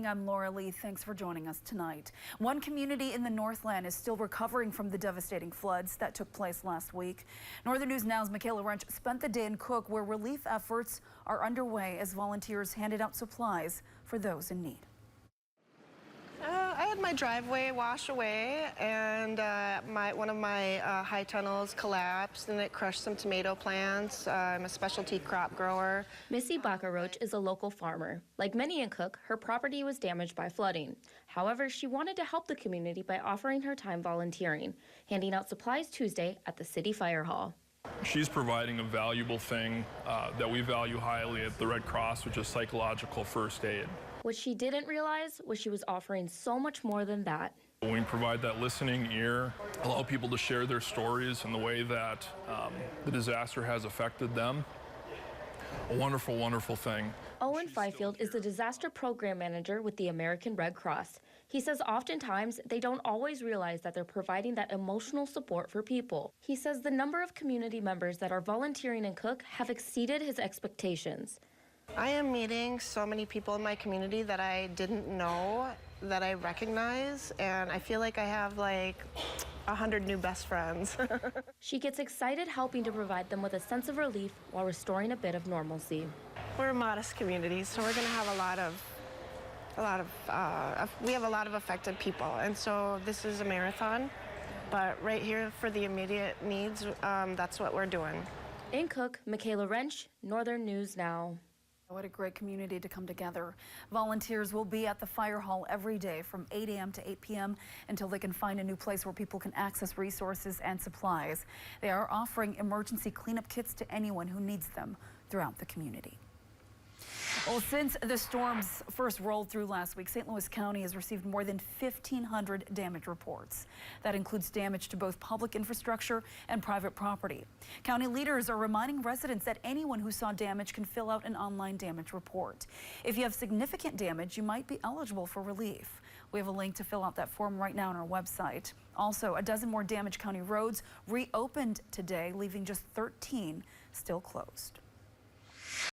I'm Laura Lee. Thanks for joining us tonight. One community in the Northland is still recovering from the devastating floods that took place last week. Northern News Now's Michaela Wrench spent the day in Cook, where relief efforts are underway as volunteers handed out supplies for those in need. I had my driveway wash away, and one of my high tunnels collapsed, and it crushed some tomato plants. I'm a specialty crop grower. Missy Bacaroch is a local farmer. Like many in Cook, her property was damaged by flooding. However, she wanted to help the community by offering her time volunteering, handing out supplies Tuesday at the City Fire Hall. She's providing a valuable thing that we value highly at the Red Cross, which is psychological first aid. What she didn't realize was she was offering so much more than that. We provide that listening ear, allow people to share their stories and the way that the disaster has affected them. A wonderful, wonderful thing. Owen Fifield is the disaster program manager with the American Red Cross. He says oftentimes they don't always realize that they're providing that emotional support for people. He says the number of community members that are volunteering in Cook have exceeded his expectations. I am meeting so many people in my community that I didn't know that I recognize, and I feel like I have like 100 new best friends. She gets excited helping to provide them with a sense of relief while restoring a bit of normalcy. We're a modest community, so we're going to have we have a lot of affected people, and so this is a marathon, but right here for the immediate needs, that's what we're doing. In Cook, Michaela Wrench, Northern News Now. What a great community to come together. Volunteers will be at the fire hall every day from 8 a.m. to 8 p.m. until they can find a new place where people can access resources and supplies. They are offering emergency cleanup kits to anyone who needs them throughout the community. Well, since the storms first rolled through last week, St. Louis County has received more than 1,500 damage reports. That includes damage to both public infrastructure and private property. County leaders are reminding residents that anyone who saw damage can fill out an online damage report. If you have significant damage, you might be eligible for relief. We have a link to fill out that form right now on our website. Also, a dozen more damaged county roads reopened today, leaving just 13 still closed.